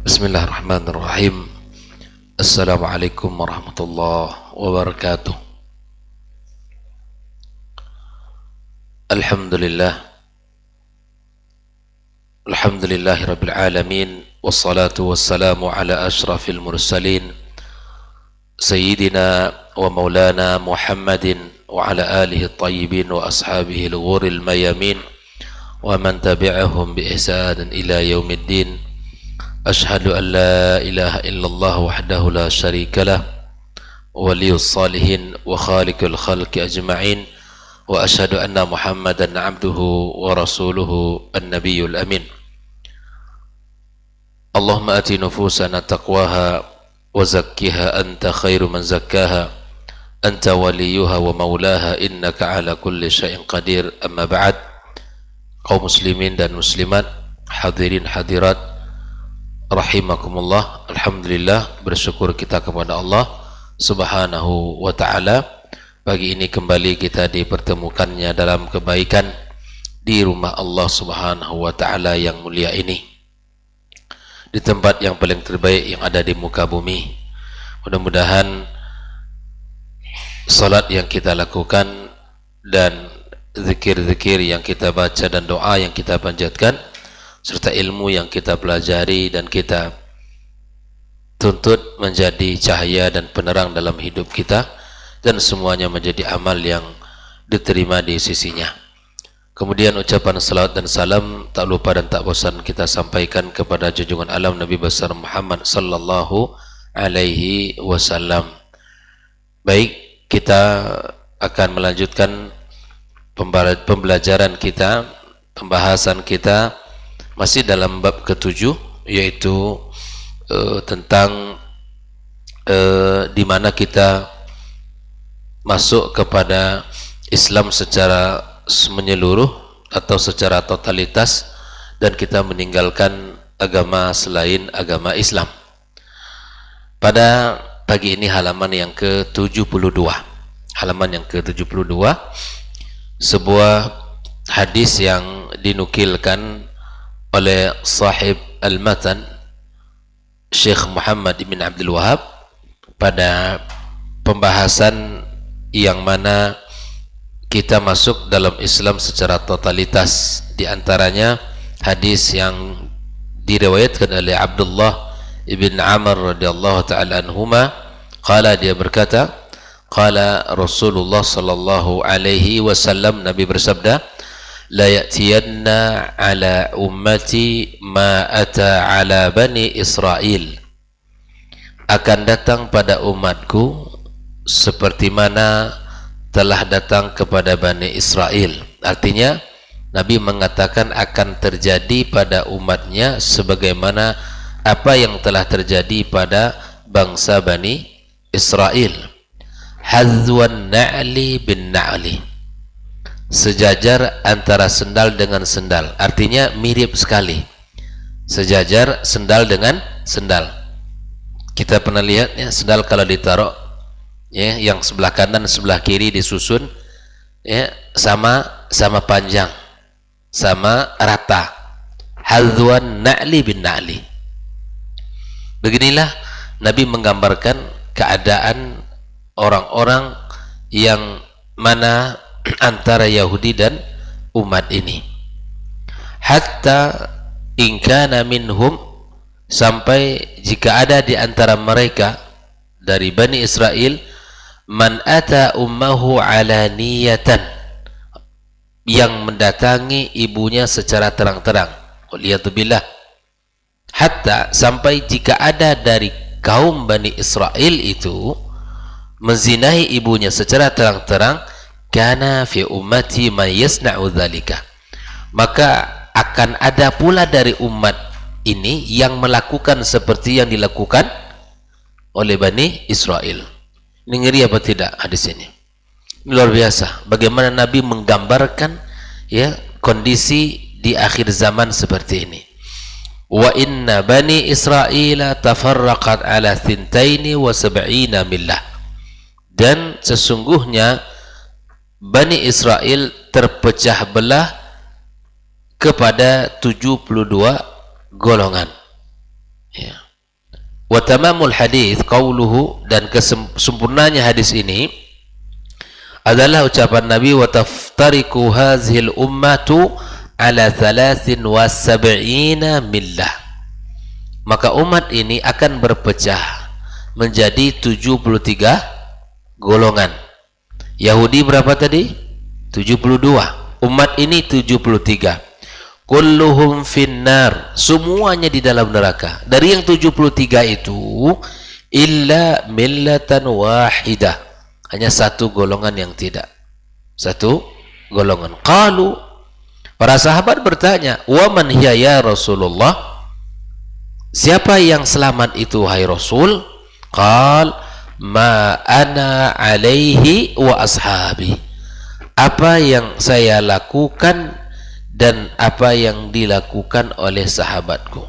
Bismillahirrahmanirrahim. Assalamualaikum warahmatullahi wabarakatuh. Alhamdulillah. Alhamdulillahirabbil alamin wassalatu wassalamu ala asyrafil mursalin sayyidina wa maulana Muhammadin wa ala alihi at-tayyibin wa ashabihi al-ghurril mayamin wa man tabi'ahum bi ihsanin ila yaumiddin. Ashhadu an la ilaha illallah wahdahu la syarika lah waliyus salihin wa khaliqul khalqi ajma'in wa ashhadu anna Muhammadan abduhu wa rasuluhu an-nabiyyul amin. Allahumma ati nufusana taqwaha wa zakkiha anta khairu man zakkaha anta waliyuha wa maulaha innaka ala kulli syai'in qadir. Amma ba'd. Kaum muslimin dan muslimat, hadirin hadirat rahimakumullah. Alhamdulillah, bersyukur kita kepada Allah subhanahu wa ta'ala. Pagi ini kembali kita dipertemukannya dalam kebaikan di rumah Allah subhanahu wa ta'ala yang mulia ini, di tempat yang paling terbaik yang ada di muka bumi. Mudah-mudahan salat yang kita lakukan dan zikir-zikir yang kita baca dan doa yang kita panjatkan serta ilmu yang kita pelajari dan kita tuntut menjadi cahaya dan penerang dalam hidup kita, dan semuanya menjadi amal yang diterima di sisinya. Kemudian ucapan salawat dan salam tak lupa dan tak bosan kita sampaikan kepada junjungan alam Nabi besar Muhammad sallallahu alaihi wasallam. Baik, kita akan melanjutkan pembelajaran kita, pembahasan kita masih dalam bab ke-7, yaitu tentang di mana kita masuk kepada Islam secara menyeluruh atau secara totalitas, dan kita meninggalkan agama selain agama Islam. Pada pagi ini halaman yang ke-72, sebuah hadis yang dinukilkan oleh sahib al-matan Syekh Muhammad bin Abdul Wahab pada pembahasan yang mana kita masuk dalam Islam secara totalitas. Di antaranya hadis yang diriwayatkan oleh Abdullah ibn Amr radhiyallahu ta'ala anhuma, qala, dia berkata, qala Rasulullah sallallahu alaihi wasallam, Nabi bersabda, la ya'tiyanna ala ummati ma ata ala bani Israel, akan datang pada umatku seperti mana telah datang kepada Bani Israel. Artinya Nabi mengatakan akan terjadi pada umatnya sebagaimana apa yang telah terjadi pada bangsa Bani Israel. Hadzwan na'li bin na'li, sejajar antara sendal dengan sendal. Artinya mirip sekali, sejajar sendal dengan sendal. Kita pernah lihat ya, sendal kalau ditaruh ya, yang sebelah kanan sebelah kiri disusun ya, sama panjang, sama rata. Hadzwan na'li bin na'li. Beginilah Nabi menggambarkan keadaan orang-orang yang mana antara Yahudi dan umat ini. Hatta in kana minhum, sampai jika ada di antara mereka dari Bani Israel, man ata ummahu alaniyatan, yang mendatangi ibunya secara terang-terang. Waliyatubillah. Hatta, sampai jika ada dari kaum Bani Israel itu menzinahi ibunya secara terang-terang, kana fi ummati man yasna'u dzalika, maka akan ada pula dari umat ini yang melakukan seperti yang dilakukan oleh Bani Israel. Ini ngeri apa tidak hadis ini? Luar biasa bagaimana Nabi menggambarkan ya kondisi di akhir zaman seperti ini. Wa inna Bani Israel tafarraqat ala 72 millah, dan sesungguhnya Bani Israel terpecah belah kepada 72 golongan. Ya. Wa tamamul hadis qauluhu, dan kesempurnanya hadis ini adalah ucapan Nabi, wa taftariku hazhil ummatu ala 73 millah. Maka umat ini akan berpecah menjadi 73 golongan. Yahudi berapa tadi? 72. Umat ini 73. Kulluhum finnar, semuanya di dalam neraka. Dari yang 73 itu illa millatan wahidah, hanya satu golongan yang tidak. Satu golongan. Qalu, para sahabat bertanya, wa man hiya ya Rasulullah? Siapa yang selamat itu wahai Rasul? Qal ma ana alaihi wa ashabi, apa yang saya lakukan dan apa yang dilakukan oleh sahabatku.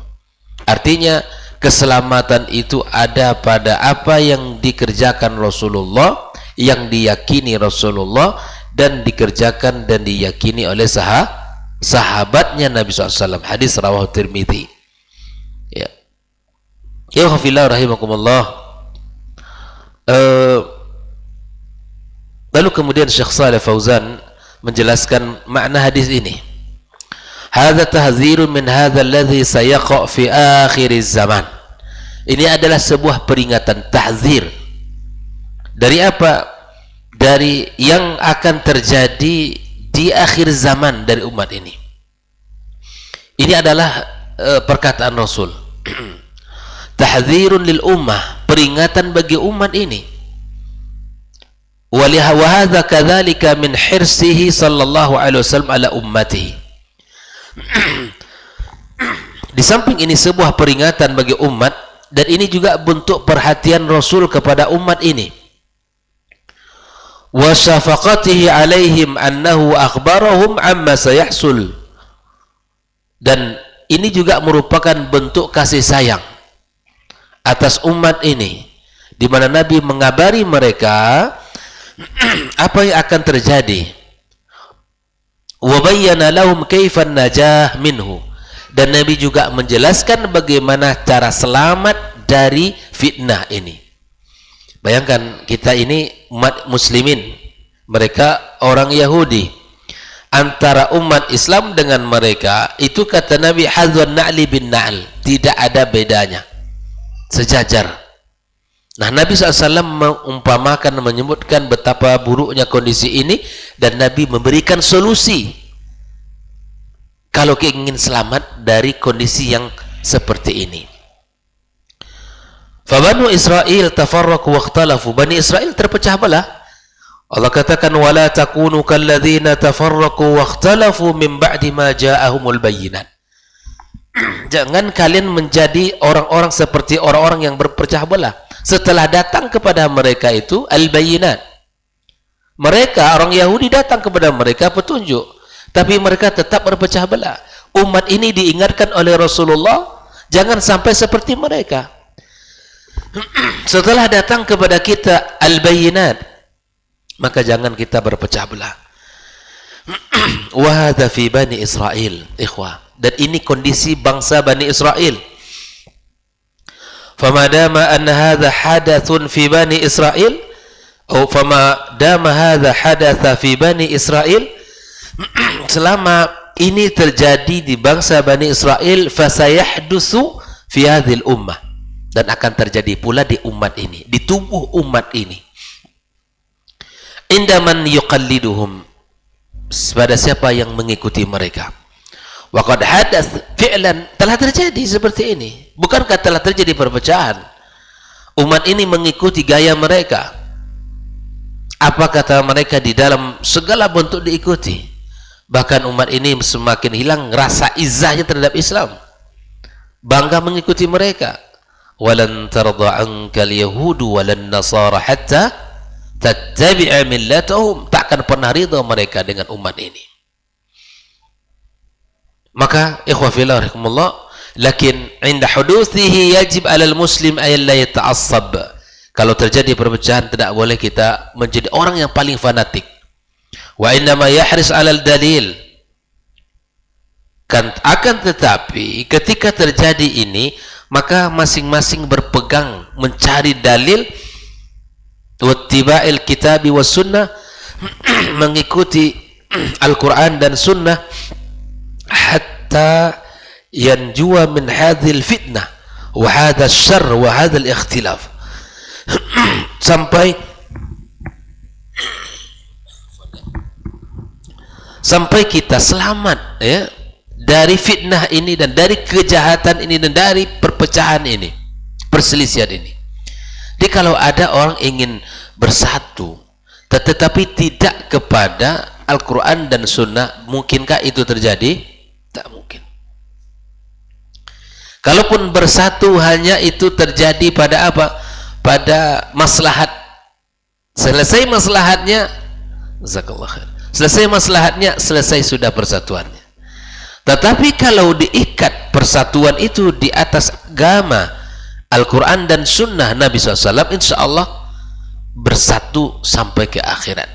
Artinya keselamatan itu ada pada apa yang dikerjakan Rasulullah, yang diyakini Rasulullah, dan dikerjakan dan diyakini oleh sahabatnya Nabi SAW. Hadis rawahu Tirmidzi. Ya. Ya khafillah rahimakumullah. Lalu kemudian Syekh Shalih Fauzan menjelaskan makna hadis ini. Hadza tahdzirun min hadza alladhi sayaqa fi akhir zaman. Ini adalah sebuah peringatan, tahzir. Dari apa? Dari yang akan terjadi di akhir zaman dari umat ini. Ini adalah perkataan Rasul. Tahdzirun lil ummah, peringatan bagi umat ini. Wa hadza kadzalika min hirsihi sallallahu alaihi wasallam ala ummatihi. Di samping ini sebuah peringatan bagi umat, dan ini juga bentuk perhatian Rasul kepada umat ini. Wa syafaqatihi alaihim annahu akhbarahum amma sayahsul. Dan ini juga merupakan bentuk kasih sayang atas umat ini, di mana Nabi mengabari mereka apa yang akan terjadi. Wa bayyana lahum kaifan najah minhu, dan Nabi juga menjelaskan bagaimana cara selamat dari fitnah ini. Bayangkan kita ini umat muslimin, mereka orang Yahudi. Antara umat Islam dengan mereka itu kata Nabi hadzwan na'li bin na'l, tidak ada bedanya, sejajar. Nah, Nabi SAW mengumpamakan, menyebutkan betapa buruknya kondisi ini, dan Nabi memberikan solusi kalau ingin selamat dari kondisi yang seperti ini. Fabanu Israel tafarraqu wa ikhtalafu, Bani Israel terpecah belah. Allah katakan wala takunu kalladzina tafarraqu wa ikhtalafu min ba'di ma ja'ahumul bayyinat. Jangan kalian menjadi orang-orang seperti orang-orang yang berpecah belah setelah datang kepada mereka itu al-bayyinat. Mereka, orang Yahudi, datang kepada mereka petunjuk, tapi mereka tetap berpecah belah. Umat ini diingatkan oleh Rasulullah, jangan sampai seperti mereka. Setelah datang kepada kita al-bayyinat, maka jangan kita berpecah belah. Wa hadza fi Bani Israel, ikhwah. Dan ini kondisi bangsa Bani Israel. Fama dama anna hadha hadathun fi Bani Israel, atau fama dama hadha hadatha fi Bani Israel, selama ini terjadi di bangsa Bani Israel, fasayahdusu fi hadhil ummah, dan akan terjadi pula di umat ini, di tubuh umat ini. Indaman yuqalliduhum, pada siapa yang mengikuti mereka. Waqad hadath fi'lan, telah terjadi seperti ini. Bukankah telah terjadi perpecahan? Umat ini mengikuti gaya mereka. Apa kata mereka di dalam segala bentuk diikuti. Bahkan umat ini semakin hilang rasa izzahnya terhadap Islam. Bangga mengikuti mereka. Walan tarda ankal yahudu walan nasara hatta tattabi'a millatahum. Takkan pernah ridha mereka dengan umat ini. Maka ikhwah fillah rahimakumullah, lakin inda huduthihi yajib 'alal muslim ay la yata'assab. Kalau terjadi perpecahan, tidak boleh kita menjadi orang yang paling fanatik. Wa innama yahris 'alal dalil. Kan akan tetapi ketika terjadi ini, maka masing-masing berpegang mencari dalil wattiba'il kitabi was sunnah mengikuti Al-Quran dan sunnah hatta yanjuwa min hadhil fitnah wa hadha syarr wa hadha al-ikhtilaf sampai kita selamat ya dari fitnah ini dan dari kejahatan ini dan dari perpecahan ini, perselisihan ini. Jadi kalau ada orang ingin bersatu tetapi tidak kepada Al-Quran dan Sunnah, mungkinkah itu terjadi? Tak mungkin. Kalaupun bersatu hanya itu terjadi pada apa? Pada maslahat. Selesai maslahatnya, jazakallah khair. Selesai maslahatnya, selesai sudah persatuannya. Tetapi kalau diikat persatuan itu di atas agama Al-Quran dan Sunnah Nabi SAW, insya Allah bersatu sampai ke akhirat.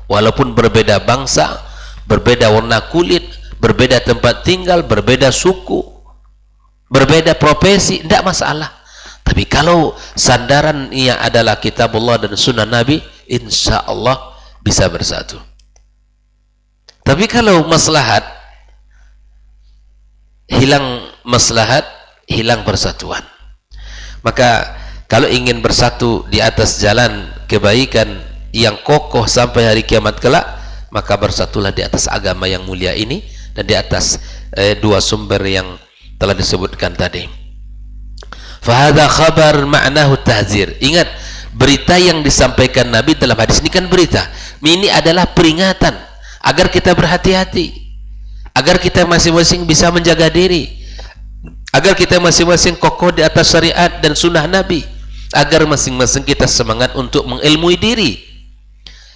Walaupun berbeda bangsa, berbeda warna kulit, berbeda tempat tinggal, berbeda suku, berbeda profesi, tidak masalah. Tapi kalau sandarannya adalah kitabullah dan sunnah Nabi, insya Allah bisa bersatu. Tapi kalau maslahat, hilang maslahat, hilang persatuan. Maka kalau ingin bersatu di atas jalan kebaikan yang kokoh sampai hari kiamat kelak, maka bersatulah di atas agama yang mulia ini dan di atas dua sumber yang telah disebutkan tadi. Fahadha khabar ma'nahu tahzir. Ingat, berita yang disampaikan Nabi dalam hadis ini kan berita. Ini adalah peringatan agar kita berhati-hati, agar kita masing-masing bisa menjaga diri, agar kita masing-masing kokoh di atas syariat dan sunnah Nabi, agar masing-masing kita semangat untuk mengilmui diri.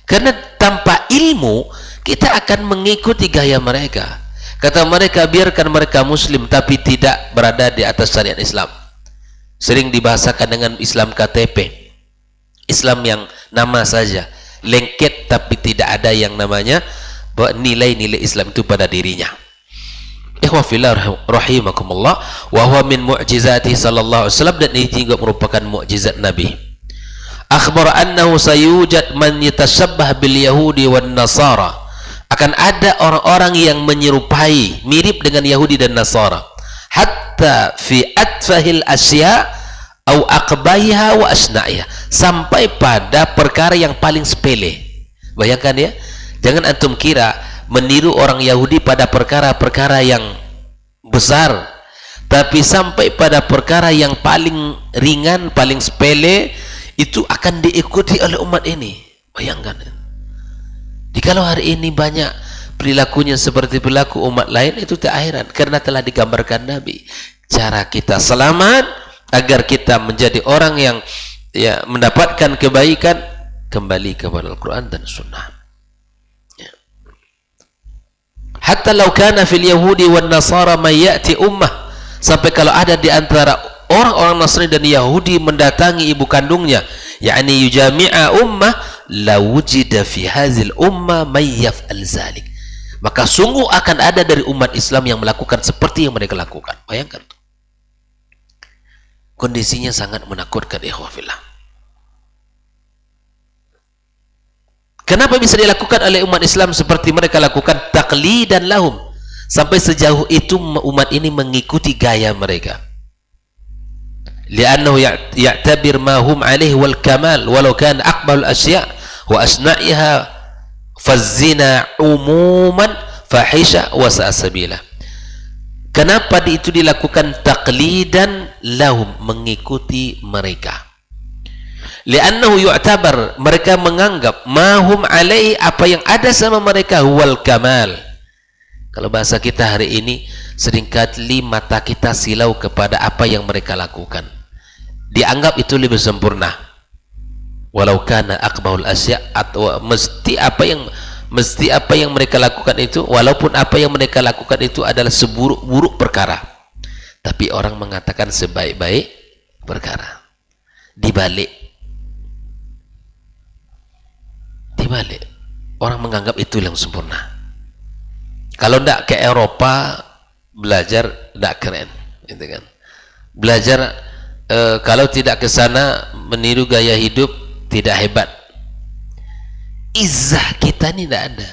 Karena tanpa ilmu kita akan mengikuti gaya mereka. Kata mereka, biarkan mereka muslim tapi tidak berada di atas syariat Islam. Sering dibahasakan dengan Islam KTP, Islam yang nama saja, lengket tapi tidak ada yang namanya nilai-nilai Islam itu pada dirinya. Ikhwah fillah rahimakumullah, wa huwa min mu'jizati sallallahu alaihi wasallam, dan ini juga merupakan mukjizat Nabi. Akhbar annahu sayujad man yatashabbah bil yahudi wan nasara. Akan ada orang-orang yang menyerupai, mirip dengan Yahudi dan Nasara. Hatta fi atfahil asya au aqbaiha wa asna'iha. Sampai pada perkara yang paling sepele. Bayangkan ya, jangan antum kira meniru orang Yahudi pada perkara-perkara yang besar, tapi sampai pada perkara yang paling ringan, paling sepele itu akan diikuti oleh umat ini. Bayangkan. Jikalau hari ini banyak perilakunya seperti perilaku umat lain, itu tak heran, karena telah digambarkan Nabi cara kita selamat agar kita menjadi orang yang ya mendapatkan kebaikan, kembali kepada Al-Quran dan Sunnah. Hatta law kana fil yahudi wan nasara may ya'ti ummah, sampai kalau ada di antara orang-orang Nasrani dan Yahudi mendatangi ibu kandungnya, yakni yujami'a ummah, la wujida fi hazil ummah may yaf'al zalik, maka sungguh akan ada dari umat Islam yang melakukan seperti yang mereka lakukan. Bayangkan tuh. Kondisinya sangat menakutkan, ikhwah fillah. Kenapa bisa dilakukan oleh umat Islam seperti mereka lakukan? Taqlidan lahum. Sampai sejauh itu umat ini mengikuti gaya mereka. Li'annahu ya'tabir ma hum alaihi wal kamal walau kan aqbal asya' wa asna'iha fazina umuman fahisha wa sa'asabila. Kenapa itu dilakukan taqlidan lahum, mengikuti mereka? Li'annahu yu'tabar, mereka menganggap mahum alaihi, apa yang ada sama mereka, wal kamal. Kalau bahasa kita hari ini, seringkali mata kita silau kepada apa yang mereka lakukan, dianggap itu lebih sempurna. Walau kana aqbahul asya', atau mesti apa yang mereka lakukan itu, walaupun apa yang mereka lakukan itu adalah seburuk-buruk perkara, tapi orang mengatakan sebaik-baik perkara. Dibalik orang menganggap itu yang sempurna. Kalau tidak ke Eropa belajar tidak keren, gitu kan. belajar kalau tidak ke sana meniru gaya hidup tidak hebat. Izzah kita ini tidak ada.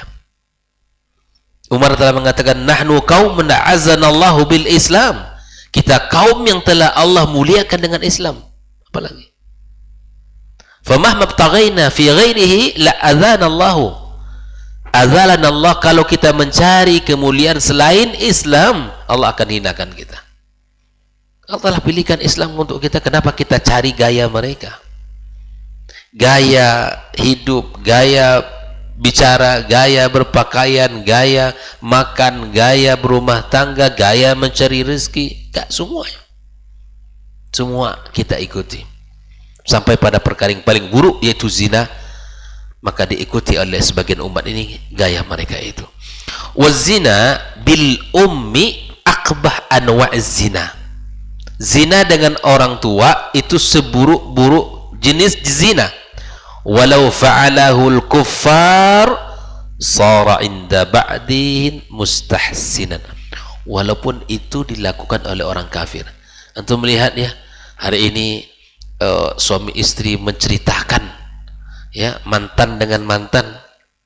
Umar telah mengatakan, nahnu qaumun a'azzanallahu bil Islam. Kita kaum yang telah Allah muliakan dengan Islam. Apalagi? Famahma btaghaina fi ghairihi la adzanallahu. Adzanallah, kalau kita mencari kemuliaan selain Islam, Allah akan hinakan kita. Allah telah pilihkan Islam untuk kita. Kenapa kita cari gaya mereka? Gaya hidup, gaya bicara, gaya berpakaian, gaya makan, gaya berumah tangga, gaya mencari rezeki. Gak semuanya. Semua kita ikuti. Sampai pada perkara yang paling buruk, yaitu zina, maka diikuti oleh sebagian umat ini gaya mereka itu. Wazina bil ummi akbah anwa'iz zina. Zina dengan orang tua itu seburuk-buruk jenis zina. Walau fa'alahul kuffar sara inda ba'din mustahsinan. Walaupun itu dilakukan oleh orang kafir. Antum melihat ya, hari ini suami istri menceritakan ya, mantan dengan mantan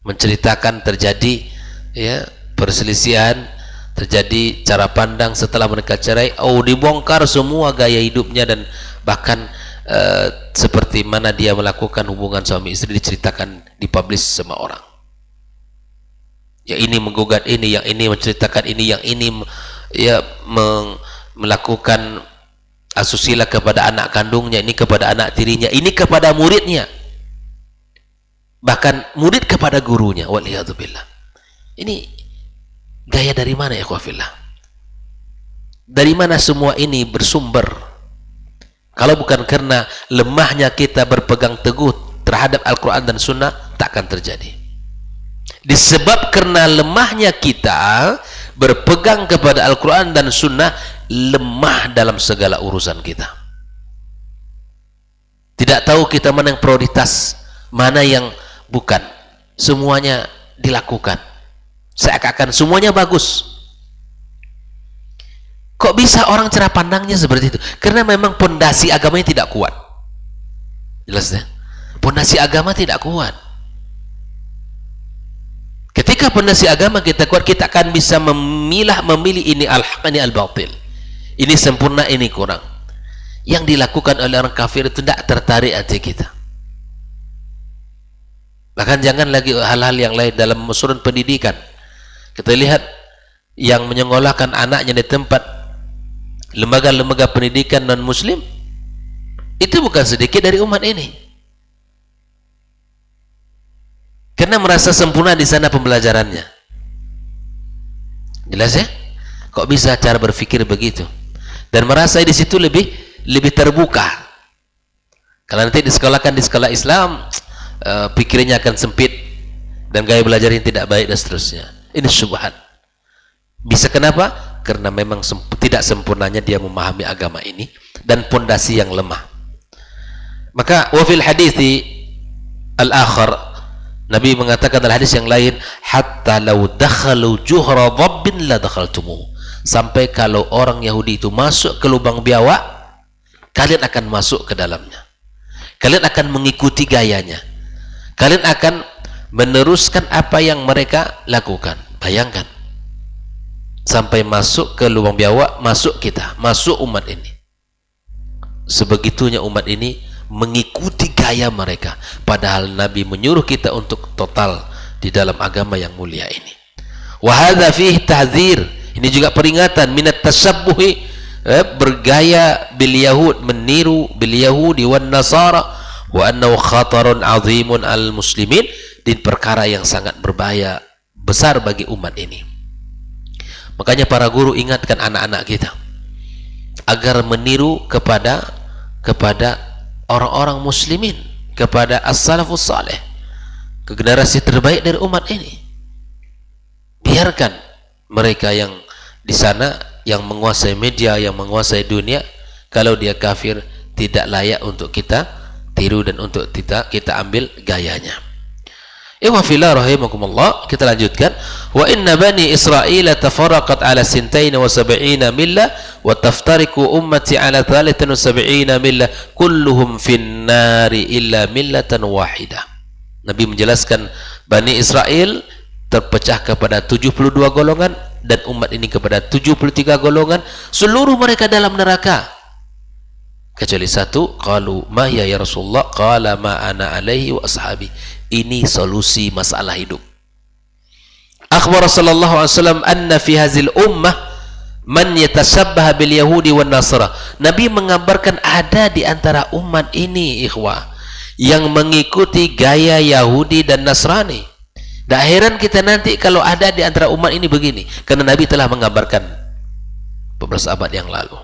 menceritakan terjadi ya perselisihan, terjadi cara pandang setelah mereka cerai. Dibongkar semua gaya hidupnya, dan bahkan seperti mana dia melakukan hubungan suami istri diceritakan, dipublish sama orang. Yang ini menggugat ini, yang ini menceritakan ini, yang ini ya melakukan asusila kepada anak kandungnya, ini kepada anak tirinya, ini kepada muridnya, bahkan murid kepada gurunya. Waliyadzubillah. Ini gaya dari mana ya ikhwafillah? Dari mana semua ini bersumber? Kalau bukan karena lemahnya kita berpegang teguh terhadap Al-Quran dan Sunnah, tak akan terjadi. Disebab karena lemahnya kita berpegang kepada Al-Quran dan Sunnah, lemah dalam segala urusan kita. Tidak tahu kita mana yang prioritas, mana yang bukan. Semuanya dilakukan. Seakan-akan semuanya bagus. Kok bisa orang cara pandangnya seperti itu? Karena memang pondasi agamanya tidak kuat. Jelas ya? Pondasi agama tidak kuat. Ketika pondasi agama kita kuat, kita akan bisa memilih ini al-haq, ini al-batil. Ini sempurna, ini kurang. Yang dilakukan oleh orang kafir itu tidak tertarik hati kita. Bahkan jangan lagi hal-hal yang lain dalam urusan pendidikan. Kita lihat yang menyekolahkan anaknya di tempat lembaga-lembaga pendidikan non-muslim, itu bukan sedikit dari umat ini. Karena merasa sempurna di sana pembelajarannya. Jelas ya? Kok bisa cara berpikir begitu? Dan merasa di situ lebih terbuka. Kalau nanti disekolahkan di sekolah Islam, pikirnya akan sempit dan gaya belajar yang tidak baik dan seterusnya. Ini syubhat. Bisa kenapa? Karena memang tidak sempurnanya dia memahami agama ini dan pondasi yang lemah. Maka wafil hadithi al-akhar, Nabi mengatakan dalam hadis yang lain, hatta law dakhalu juhra dhabbin la dakhaltumuh. Sampai kalau orang Yahudi itu masuk ke lubang biawak, kalian akan masuk ke dalamnya. Kalian akan mengikuti gayanya. Kalian akan meneruskan apa yang mereka lakukan. Bayangkan. Sampai masuk ke lubang biawak, masuk kita, masuk umat ini. Sebegitunya umat ini mengikuti gaya mereka, padahal Nabi menyuruh kita untuk total di dalam agama yang mulia ini. Wa hadza fihi tahdzir, ini juga peringatan minat tasabbuhi, bergaya bil yahud, meniru bil yahudi wan nasara, wa annahu khatarun azimun al muslimin, di perkara yang sangat berbahaya besar bagi umat ini. Makanya para guru ingatkan anak-anak kita agar meniru kepada orang-orang muslimin, kepada as-salafus salih, ke generasi terbaik dari umat ini. Biarkan mereka yang di sana, yang menguasai media, yang menguasai dunia, kalau dia kafir tidak layak untuk kita tiru dan untuk kita ambil gayanya. Ikhwafillah rahimakumullah, kita lanjutkan. Wa inna bani Israil tafarraqat ala 72 millah wa taftariqu ummati ala 73 millah kulluhum finnari illa millatan wahidah. Nabi menjelaskan Bani Israel terpecah kepada 72 golongan dan umat ini kepada 73 golongan, seluruh mereka dalam neraka kecuali satu. Qalu ma ya Rasulullah, qala ma ana alaihi wa ashabi. Ini solusi masalah hidup. Akhbar sallallahu alaihi wasallam anna fi hazil ummah man yatashabbaha bil yahudi wan nasara. Nabi mengabarkan ada di antara umat ini ikhwah yang mengikuti gaya Yahudi dan Nasrani. Tak heran kita nanti kalau ada di antara umat ini begini, karena Nabi telah mengabarkan beberapa abad yang lalu.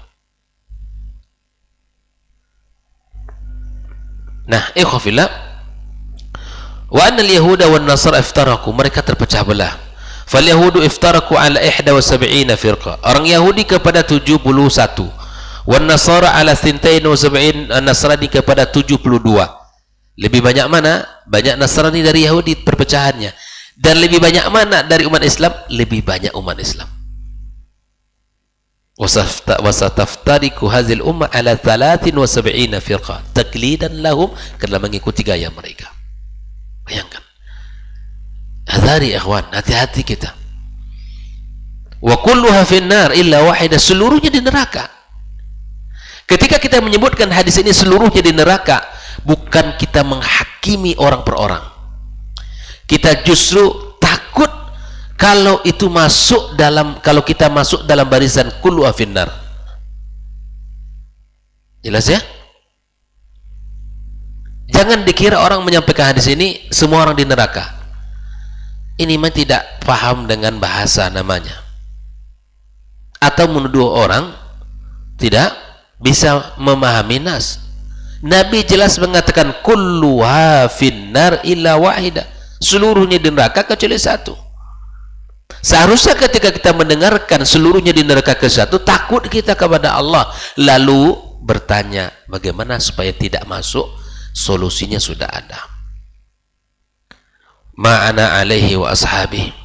Nah, ikhwafillah, wa anna al-yahuda wan nasara iftaraku, mereka terpecah belah. Fal yahudu iftaraku ala 71 firqa, orang Yahudi kepada 71, wan nasara ala 72, Nasrani kepada 72. Lebih banyak mana? Banyak Nasrani dari Yahudi perpecahannya. Dan lebih banyak mana dari umat Islam? Lebih banyak umat Islam. Wasataftariku hazil ummah ala 73 firqa taklidan lahum, karena mengikuti gaya mereka. Bayangkan. Hadari ikhwan, hati-hati kita. Wa kulluha finnar illa wahidah, seluruhnya di neraka. Ketika kita menyebutkan hadis ini seluruhnya di neraka, bukan kita menghakimi orang per orang. Kita justru takut kalau itu masuk dalam, kalau kita masuk dalam barisan kulluha finnar. Jelas ya? Jangan dikira orang menyampaikan hadis ini semua orang di neraka. Ini mah tidak paham dengan bahasa namanya, atau menuduh orang tidak bisa memahami nas. Nabi jelas mengatakan kulluha finnar illa wahidah, seluruhnya di neraka kecuali satu. Seharusnya ketika kita mendengarkan seluruhnya di neraka ke satu, takut kita kepada Allah, lalu bertanya bagaimana supaya tidak masuk. Solusinya sudah ada. Ma'ana alaihi wa ashabi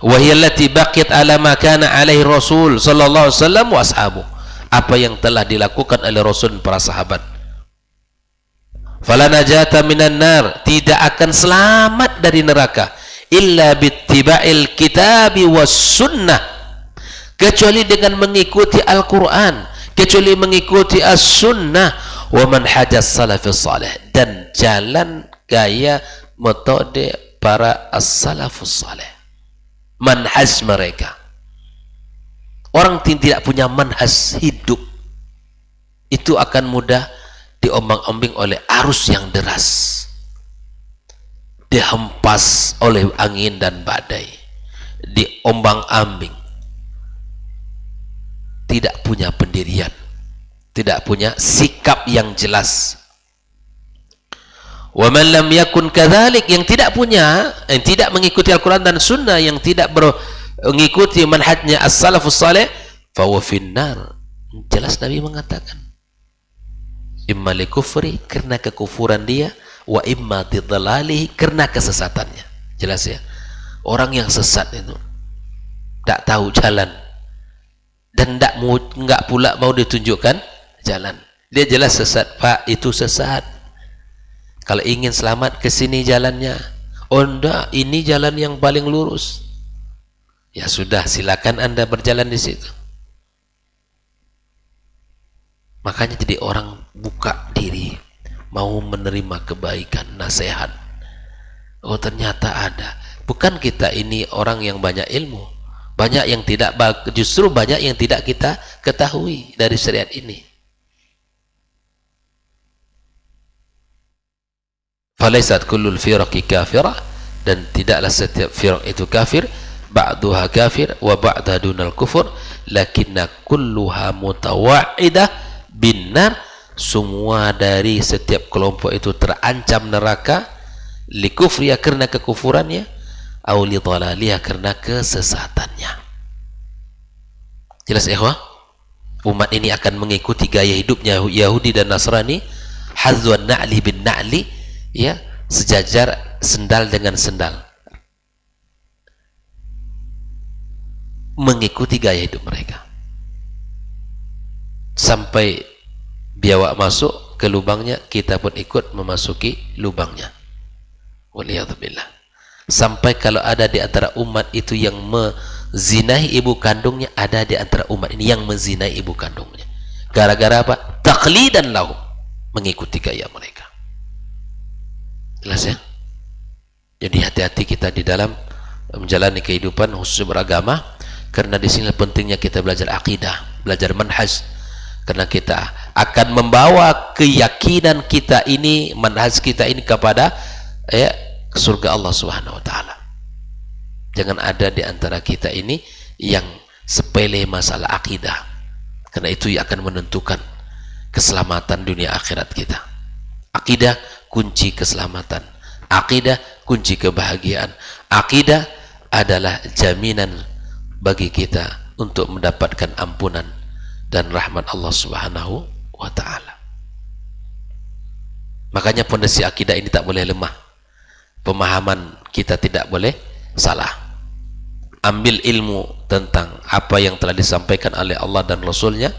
wa hiya allati baqiyat ala ma kana alaihi Rasul sallallahu alaihi wasallam wa ashabu, apa yang telah dilakukan oleh Rasul dan para sahabat. Fala najata minan nar, tidak akan selamat dari neraka illa bittiba'il kitabi was sunnah, kecuali dengan mengikuti Al-Quran, kecuali mengikuti as-sunnah, wa manhajas salafus salih, dan jalan gaya metode para as-salafus salih, manhaj mereka. Orang tidak punya manhaj hidup itu akan mudah diombang-ambing oleh arus yang deras, dihempas oleh angin dan badai, diombang-ambing, tidak punya pendirian, tidak punya sikap yang jelas. Wa man lam yakun kadzalik, yang tidak punya, yang tidak mengikuti Al-Quran dan Sunnah, yang tidak mengikuti manhajnya as-salafus salih, fa huwa finnar. Jelas Nabi mengatakan imma li kufri, karena kekufuran dia, wa imma tidlalalihi, karena kesesatannya. Jelas ya, orang yang sesat itu tak tahu jalan dan enggak pula mau ditunjukkan jalan. Dia jelas sesat, Pak, itu sesat. Kalau ingin selamat ke sini jalannya. Oh enggak, ini jalan yang paling lurus. Ya sudah, silakan Anda berjalan di situ. Makanya jadi orang buka diri, mau menerima kebaikan, nasihat. Oh ternyata ada. Bukan kita ini orang yang banyak ilmu, banyak yang tidak, justru banyak yang tidak kita ketahui dari syariat ini. Falaisat kullul firaqi kafirah, dan tidaklah setiap firaq itu kafir, ba'duha kafir wa ba'da dunal kufur, lakinna kulluha mutawaidah binnar, semua dari setiap kelompok itu terancam neraka, likufriya, karena kekufurannya, au lidhalaliha, karena kesesatannya. Jelas ikhwah? Umat ini akan mengikuti gaya hidupnya Yahudi dan Nasrani, hazwan na'li bin na'li, ya, sejajar sendal dengan sendal, mengikuti gaya hidup mereka. sampai biawak masuk ke lubangnya, kita pun ikut memasuki lubangnya. Waliyadzubillah. Sampai kalau ada di antara umat itu yang menzinahi ibu kandungnya, ada di antara umat ini yang menzinahi ibu kandungnya. Gara-gara apa? Taqlidan lahu, mengikuti gaya mereka. Jelas ya? Jadi hati-hati kita di dalam menjalani kehidupan khusus beragama, karena di sini pentingnya kita belajar akidah, belajar manhaj, karena kita akan membawa keyakinan kita ini, manhaj kita ini kepada surga Allah Subhanahu wa taala. Jangan ada di antara kita ini yang sepele masalah akidah, karena itu yang akan menentukan keselamatan dunia akhirat kita. Akidah kunci keselamatan, akidah kunci kebahagiaan, akidah adalah jaminan bagi kita untuk mendapatkan ampunan dan rahmat Allah Subhanahu wa taala. Makanya pondasi akidah ini tak boleh lemah. Pemahaman kita tidak boleh salah. Ambil ilmu tentang apa yang telah disampaikan oleh Allah dan Rasulnya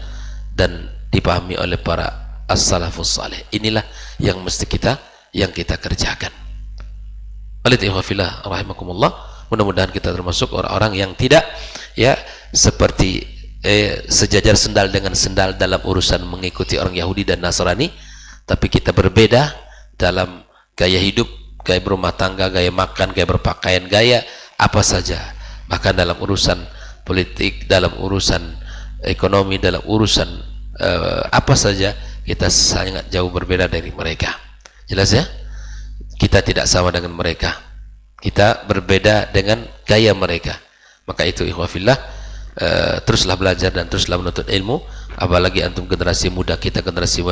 dan dipahami oleh para as-salafus salih. Inilah yang mesti kita kerjakan. Walidhifillah rahimakumullah. Mudah-mudahan kita termasuk orang-orang yang tidak seperti sejajar sendal dengan sendal dalam urusan mengikuti orang Yahudi dan Nasrani, tapi kita berbeda dalam gaya hidup, gaya berumah tangga, gaya makan, gaya berpakaian, gaya apa saja. Bahkan dalam urusan politik, dalam urusan ekonomi, dalam urusan apa saja, kita sangat jauh berbeda dari mereka. Jelas ya? Kita tidak sama dengan mereka, kita berbeda dengan gaya mereka. Maka itu ikhwafillah, teruslah belajar dan teruslah menuntut ilmu. Apalagi antum generasi muda, kita generasi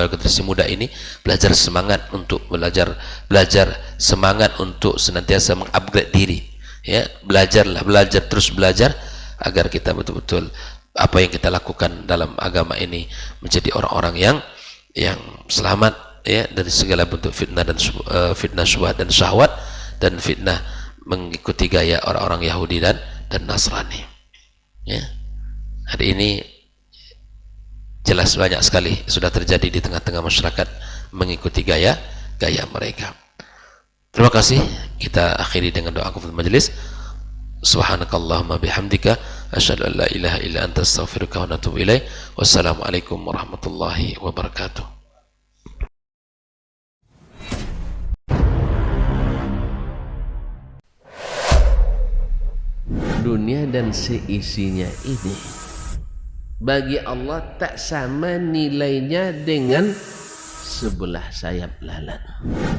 muda ini belajar semangat untuk belajar semangat untuk senantiasa mengupgrade diri. Ya, belajar terus belajar agar kita betul-betul apa yang kita lakukan dalam agama ini menjadi orang-orang yang selamat dari segala bentuk fitnah dan fitnah syubhat dan syahwat dan fitnah mengikuti gaya orang-orang Yahudi dan Nasrani. Ya. Hari ini jelas banyak sekali sudah terjadi di tengah-tengah masyarakat mengikuti gaya mereka. Terima kasih. Kita akhiri dengan doa kafaratul majelis. Subhanakallahumma bihamdika asyhadu an la ilaha illa anta astaghfiruka wa atubu ilaik. Wassalamualaikum warahmatullahi wabarakatuh. Dunia dan seisinya ini bagi Allah tak sama nilainya dengan sebelah sayap lalat.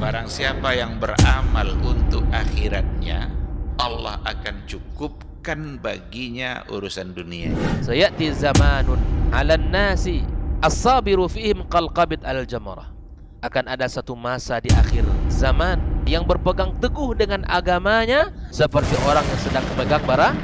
Barang siapa yang beramal untuk akhiratnya, Allah akan cukupkan baginya urusan dunia. Sayati zamanun 'alan nasi as-sabiru fihim qalqabit al-jamarah. Akan ada satu masa di akhir zaman yang berpegang teguh dengan agamanya seperti orang yang sedang memegang bara